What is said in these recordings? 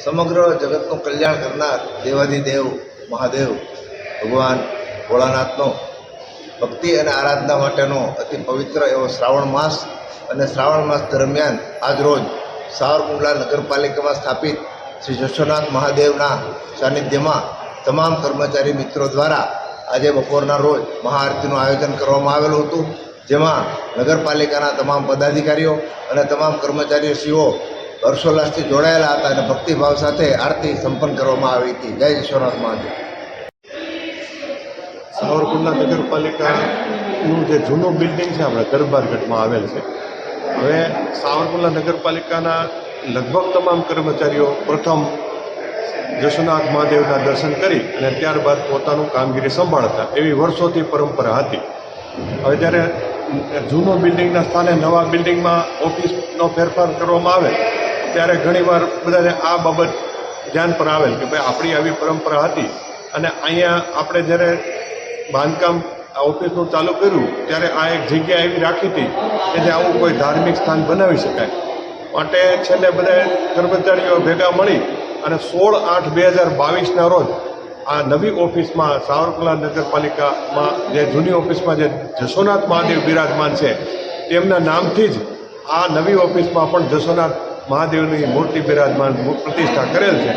સમગ્ર જગતનું કલ્યાણ કરનાર દેવાધિદેવ મહાદેવ ભગવાન ભોળાનાથનો ભક્તિ અને આરાધના માટેનો અતિ પવિત્ર એવો શ્રાવણ માસ અને શ્રાવણ માસ દરમિયાન આજરોજ સાવરકુંડલા નગરપાલિકામાં સ્થાપિત શ્રી જશોનાથ મહાદેવના સાનિધ્યમાં તમામ કર્મચારી મિત્રો દ્વારા આજે બપોરના રોજ મહાઆરતીનું આયોજન કરવામાં આવેલું હતું, જેમાં નગરપાલિકાના તમામ પદાધિકારીઓ અને તમામ કર્મચારીશ્રીઓ હર્ષોલ્લાસથી જોડાયેલા હતા અને ભક્તિભાવ સાથે આરતી સંપન્ન કરવામાં આવી હતી. જય જશોનાથ મહાદેવ. સાવરકુંડલા નગરપાલિકાનું જે જૂનું બિલ્ડિંગ છે આપણે દરબારગઢમાં આવેલ છે. હવે સાવરકુંડલા નગરપાલિકાના લગભગ તમામ કર્મચારીઓ પ્રથમ જશોનાથ મહાદેવના દર્શન કરી અને ત્યારબાદ પોતાનું કામગીરી સંભાળતા એવી વર્ષોથી પરંપરા હતી. હવે જ્યારે જૂનું બિલ્ડિંગના સ્થાને નવા બિલ્ડિંગમાં ઓફિસનો ફેરફાર કરવામાં આવે ત્યારે ઘણીવાર બધાને આ બાબત ધ્યાન પર આવેલ કે ભાઈ આપણી આવી પરંપરા હતી અને અહીંયા આપણે જ્યારે બાંધકામ ઓફિસનું ચાલુ કર્યું ત્યારે આ એક જગ્યા એવી રાખી હતી કે જે આવું કોઈ ધાર્મિક સ્થાન બનાવી શકાય. માટે છેલ્લે બધા કર્મચારીઓ ભેગા મળી અને 16/8/2022ના રોજ આ નવી ઓફિસમાં સાવરકુંડલા નગરપાલિકામાં જે જૂની ઓફિસમાં જે જશોનાથ મહાદેવ બિરાજમાન છે તેમના નામથી જ આ નવી ઓફિસમાં પણ જશોનાથ મહાદેવની મૂર્તિ બિરાજમાન પ્રતિષ્ઠા કરેલ છે.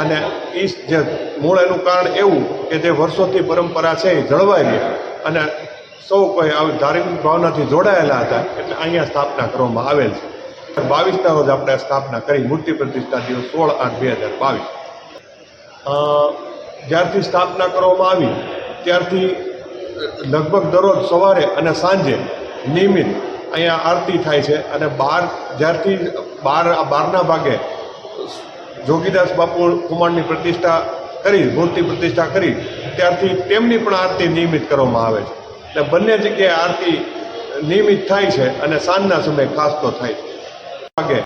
અને એ જે મૂળ એનું કારણ એવું કે જે વર્ષોથી પરંપરા છે એ જળવાઈ રહી અને સૌ કોઈ આવી ધાર્મિક ભાવનાથી જોડાયેલા હતા એટલે અહીંયા સ્થાપના કરવામાં આવેલ છે. 22ના રોજ આપણે સ્થાપના કરી મૂર્તિ પ્રતિષ્ઠા દિવસ 16/8/2022. જ્યારથી સ્થાપના કરવામાં આવી ત્યારથી લગભગ દરરોજ સવારે અને સાંજે નિયમિત અહીંયા આરતી થાય છે અને જ્યારથી 12ના ભાગે જોગીદાસ બાપુ કુમારની પ્રતિષ્ઠા કરી મૂર્તિ પ્રતિષ્ઠા કરી ત્યારથી તેમની પણ આરતી નિયમિત કરવામાં આવે છે. એટલે બંને જગ્યાએ આરતી નિયમિત થાય છે અને સાંજના સમયે ખાસ તો થાય છે.